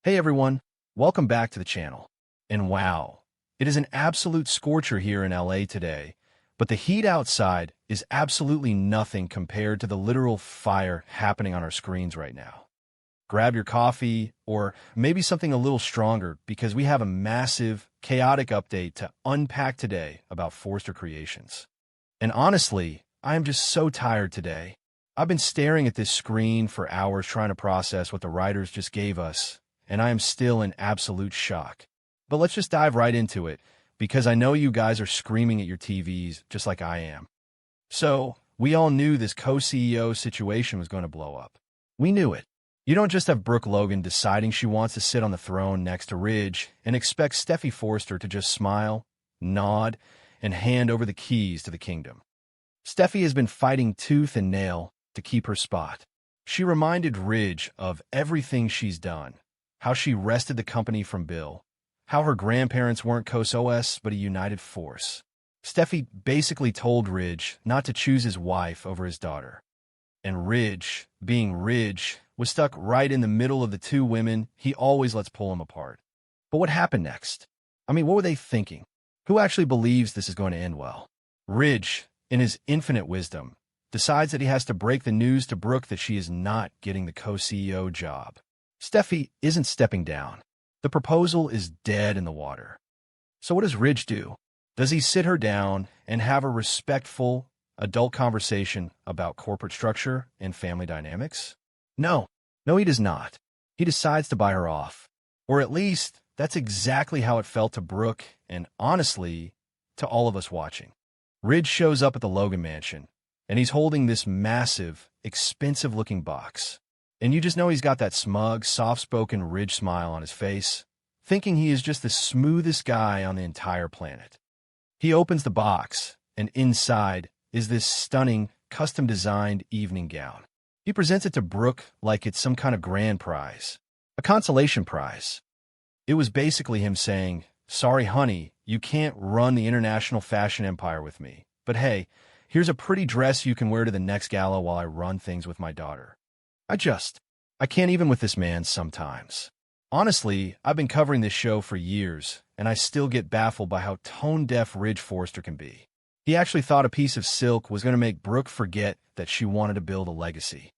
Hey everyone, welcome back to the channel. And wow, it is an absolute scorcher here in LA today, but the heat outside is absolutely nothing compared to the literal fire happening on our screens right now. Grab your coffee or maybe something a little stronger because we have a massive, chaotic update to unpack today about Forster Creations. And honestly, I am just so tired today. I've been staring at this screen for hours trying to process what the writers just gave us, and I am still in absolute shock. But let's just dive right into it, because I know you guys are screaming at your TVs just like I am. So, we all knew this co-CEO situation was going to blow up. We knew it. You don't just have Brooke Logan deciding she wants to sit on the throne next to Ridge and expect Steffi Forster to just smile, nod, and hand over the keys to the kingdom. Steffi has been fighting tooth and nail to keep her spot. She reminded Ridge of everything she's done, how she wrested the company from Bill, how her grandparents weren't COS but a united force. Steffi basically told Ridge not to choose his wife over his daughter. And Ridge, being Ridge, was stuck right in the middle of the two women he always lets pull him apart. But what happened next? I mean, what were they thinking? Who actually believes this is going to end well? Ridge, in his infinite wisdom, decides that he has to break the news to Brooke that she is not getting the co-CEO job. Steffi isn't stepping down. The proposal is dead in the water. So what does Ridge do? Does he sit her down and have a respectful, adult conversation about corporate structure and family dynamics? No, he does not. He decides to buy her off. Or at least, that's exactly how it felt to Brooke and, honestly, to all of us watching. Ridge shows up at the Logan mansion, and he's holding this massive, expensive-looking box. And you just know he's got that smug, soft-spoken Ridge smile on his face, thinking he is just the smoothest guy on the entire planet. He opens the box, and inside is this stunning, custom-designed evening gown. He presents it to Brooke like it's some kind of grand prize, a consolation prize. It was basically him saying, "Sorry, honey, you can't run the international fashion empire with me. But hey, here's a pretty dress you can wear to the next gala while I run things with my daughter." I can't even with this man sometimes. Honestly, I've been covering this show for years, and I still get baffled by how tone-deaf Ridge Forster can be. He actually thought a piece of silk was going to make Brooke forget that she wanted to build a legacy.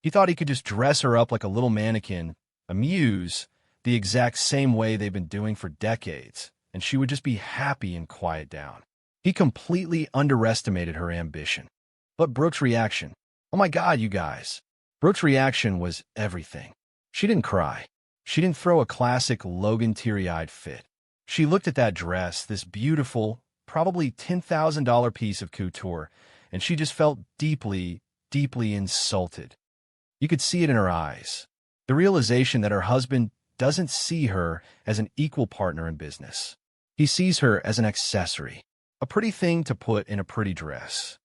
He thought he could just dress her up like a little mannequin, a muse, the exact same way they've been doing for decades, and she would just be happy and quiet down. He completely underestimated her ambition. But Brooke's reaction, oh my God, you guys. Brooke's reaction was everything. She didn't cry. She didn't throw a classic Logan teary-eyed fit. She looked at that dress, this beautiful, probably $10,000 piece of couture, and she just felt deeply, deeply insulted. You could see it in her eyes. The realization that her husband doesn't see her as an equal partner in business. He sees her as an accessory, a pretty thing to put in a pretty dress.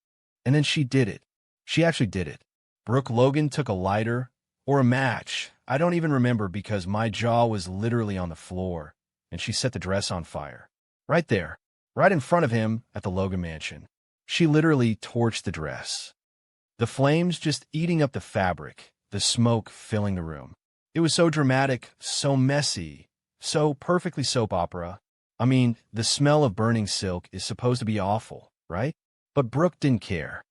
And then she did it. She actually did it. Brooke Logan took a lighter, or a match, I don't even remember because my jaw was literally on the floor, and she set the dress on fire. Right there, right in front of him at the Logan mansion. She literally torched the dress. The flames just eating up the fabric, the smoke filling the room. It was so dramatic, so messy, so perfectly soap opera. I mean, the smell of burning silk is supposed to be awful, right? But Brooke didn't care.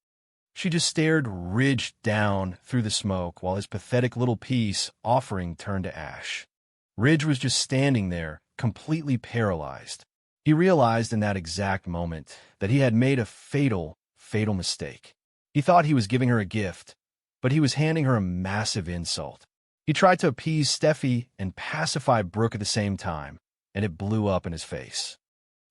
She just stared Ridge down through the smoke while his pathetic little peace offering turned to ash. Ridge was just standing there, completely paralyzed. He realized in that exact moment that he had made a fatal, fatal mistake. He thought he was giving her a gift, but he was handing her a massive insult. He tried to appease Steffi and pacify Brooke at the same time, and it blew up in his face.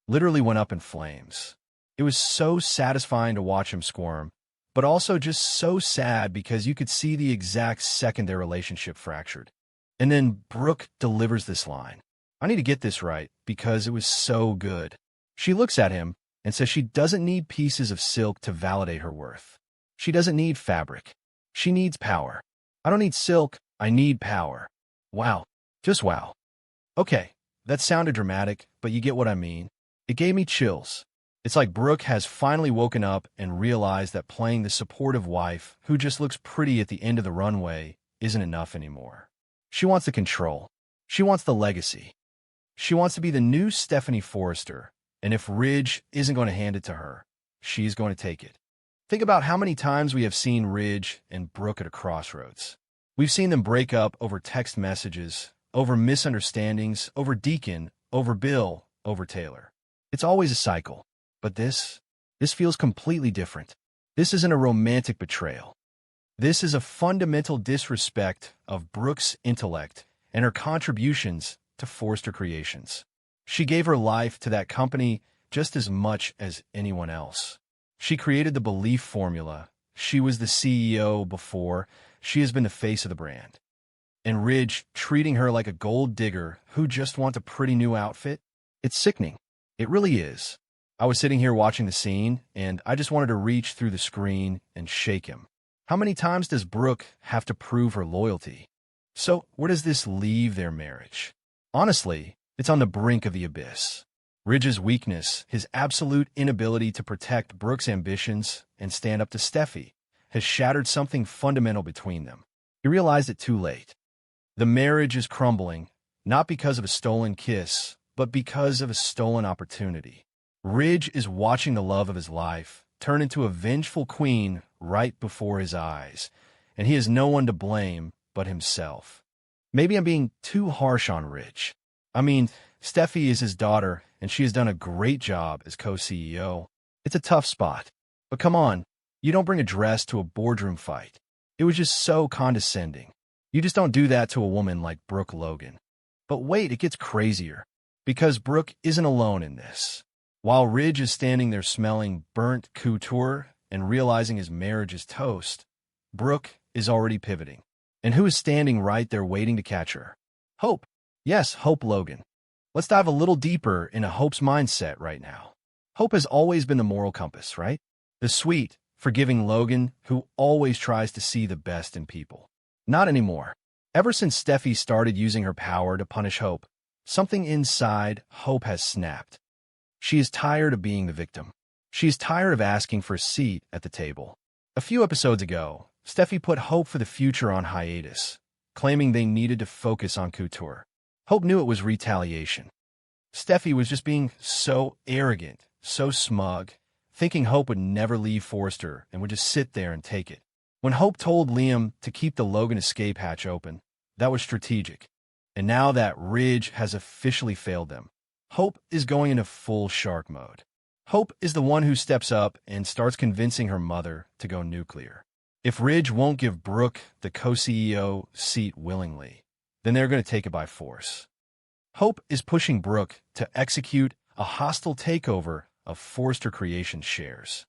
Literally went up in flames. It was so satisfying to watch him squirm, but also just so sad because you could see the exact second their relationship fractured. And then Brooke delivers this line. I need to get this right because it was so good. She looks at him and says she doesn't need pieces of silk to validate her worth. She doesn't need fabric. She needs power. I don't need silk. I need power. Wow. Just wow. Okay, that sounded dramatic, but you get what I mean. It gave me chills. It's like Brooke has finally woken up and realized that playing the supportive wife who just looks pretty at the end of the runway isn't enough anymore. She wants the control. She wants the legacy. She wants to be the new Stephanie Forrester, and if Ridge isn't going to hand it to her, she's going to take it. Think about how many times we have seen Ridge and Brooke at a crossroads. We've seen them break up over text messages, over misunderstandings, over Deacon, over Bill, over Taylor. It's always a cycle, but this feels completely different. This isn't a romantic betrayal. This is a fundamental disrespect of Brooke's intellect and her contributions to Forrester Creations. She gave her life to that company just as much as anyone else. She created the belief formula. She was the CEO before. She has been the face of the brand. And Ridge treating her like a gold digger who just wants a pretty new outfit? It's sickening. It really is. I was sitting here watching the scene, and I just wanted to reach through the screen and shake him. How many times does Brooke have to prove her loyalty? So, where does this leave their marriage? Honestly, it's on the brink of the abyss. Ridge's weakness, his absolute inability to protect Brooke's ambitions and stand up to Steffi, has shattered something fundamental between them. He realized it too late. The marriage is crumbling, not because of a stolen kiss, but because of a stolen opportunity. Ridge is watching the love of his life turn into a vengeful queen right before his eyes, and he has no one to blame but himself. Maybe I'm being too harsh on Ridge. I mean, Steffi is his daughter, and she has done a great job as co-CEO. It's a tough spot. But come on, you don't bring a dress to a boardroom fight. It was just so condescending. You just don't do that to a woman like Brooke Logan. But wait, it gets crazier. Because Brooke isn't alone in this. While Ridge is standing there smelling burnt couture and realizing his marriage is toast, Brooke is already pivoting. And who is standing right there waiting to catch her? Hope. Yes, Hope Logan. Let's dive a little deeper into Hope's mindset right now. Hope has always been the moral compass, right? The sweet, forgiving Logan who always tries to see the best in people. Not anymore. Ever since Steffi started using her power to punish Hope, something inside Hope has snapped. She is tired of being the victim. She is tired of asking for a seat at the table. A few episodes ago, Steffi put Hope for the future on hiatus, claiming they needed to focus on couture. Hope knew it was retaliation. Steffi was just being so arrogant, so smug, thinking Hope would never leave Forrester and would just sit there and take it. When Hope told Liam to keep the Logan escape hatch open, that was strategic. And now that Ridge has officially failed them, Hope is going into full shark mode. Hope is the one who steps up and starts convincing her mother to go nuclear. If Ridge won't give Brooke the co-CEO seat willingly, then they're going to take it by force. Hope is pushing Brooke to execute a hostile takeover of Forrester Creations shares.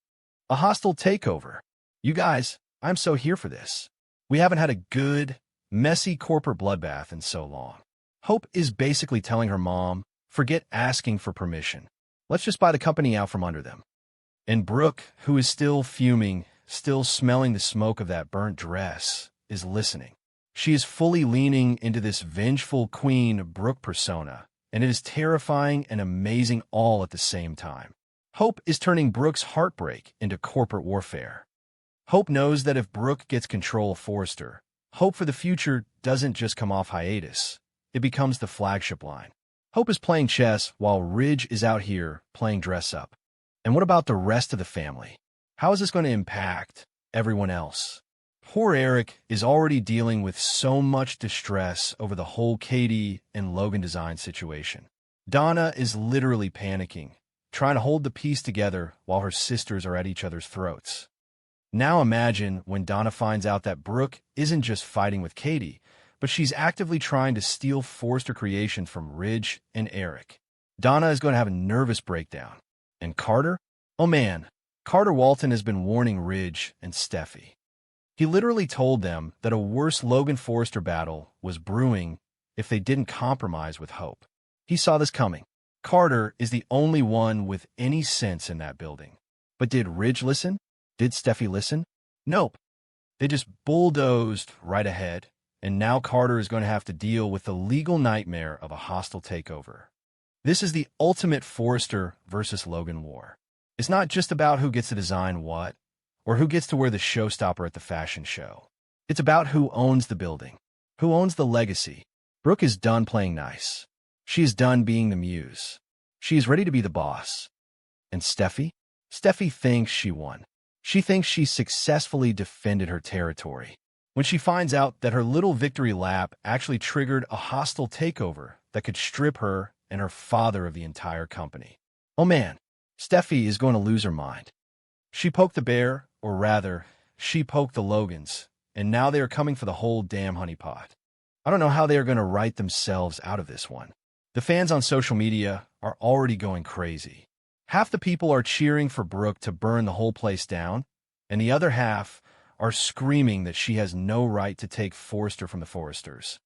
A hostile takeover. You guys, I'm so here for this. We haven't had a good, messy corporate bloodbath in so long. Hope is basically telling her mom, forget asking for permission. Let's just buy the company out from under them. And Brooke, who is still fuming, still smelling the smoke of that burnt dress, is listening. She is fully leaning into this vengeful queen Brooke persona, and it is terrifying and amazing all at the same time. Hope is turning Brooke's heartbreak into corporate warfare. Hope knows that if Brooke gets control of Forrester, Hope for the future doesn't just come off hiatus. It becomes the flagship line. Hope is playing chess while Ridge is out here playing dress-up. And what about the rest of the family? How is this going to impact everyone else? Poor Eric is already dealing with so much distress over the whole Katie and Logan design situation. Donna is literally panicking, trying to hold the piece together while her sisters are at each other's throats. Now imagine when Donna finds out that Brooke isn't just fighting with Katie, but she's actively trying to steal Forrester Creations from Ridge and Eric. Donna is going to have a nervous breakdown. And Carter? Oh man, Carter Walton has been warning Ridge and Steffi. He literally told them that a worse Logan Forrester battle was brewing if they didn't compromise with Hope. He saw this coming. Carter is the only one with any sense in that building. But did Ridge listen? Did Steffi listen? Nope. They just bulldozed right ahead. And now Carter is going to have to deal with the legal nightmare of a hostile takeover. This is the ultimate Forrester versus Logan war. It's not just about who gets to design what, or who gets to wear the showstopper at the fashion show. It's about who owns the building, who owns the legacy, Brooke is done playing nice. She is done being the muse. She is ready to be the boss. And Steffi? Steffi thinks she won. She thinks she successfully defended her territory. When she finds out that her little victory lap actually triggered a hostile takeover that could strip her and her father of the entire company. Oh man, Steffi is going to lose her mind. She poked the bear, or rather, she poked the Logans, and now they are coming for the whole damn honeypot. I don't know how they are going to write themselves out of this one. The fans on social media are already going crazy. Half the people are cheering for Brooke to burn the whole place down, and the other half are screaming that she has no right to take Forrester from the Forresters.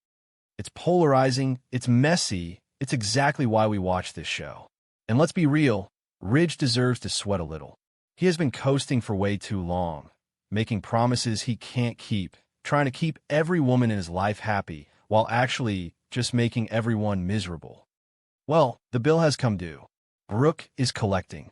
It's polarizing, it's messy, it's exactly why we watch this show. And let's be real, Ridge deserves to sweat a little. He has been coasting for way too long, making promises he can't keep, trying to keep every woman in his life happy, while actually just making everyone miserable. Well, the bill has come due. Brooke is collecting.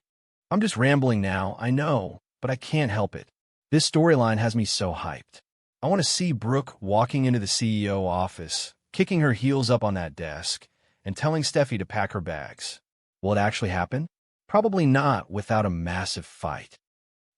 I'm just rambling now, I know, but I can't help it. This storyline has me so hyped. I want to see Brooke walking into the CEO office, kicking her heels up on that desk, and telling Steffi to pack her bags. Will it actually happen? Probably not without a massive fight.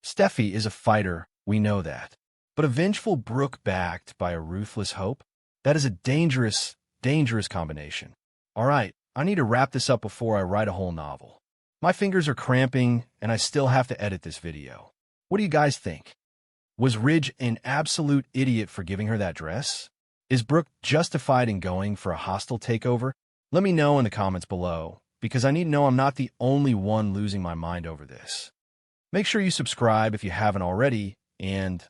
Steffi is a fighter, we know that. But a vengeful Brooke backed by a ruthless Hope? That is a dangerous, dangerous combination. All right, I need to wrap this up before I write a whole novel. My fingers are cramping, and I still have to edit this video. What do you guys think? Was Ridge an absolute idiot for giving her that dress? Is Brooke justified in going for a hostile takeover? Let me know in the comments below, because I need to know I'm not the only one losing my mind over this. Make sure you subscribe if you haven't already, and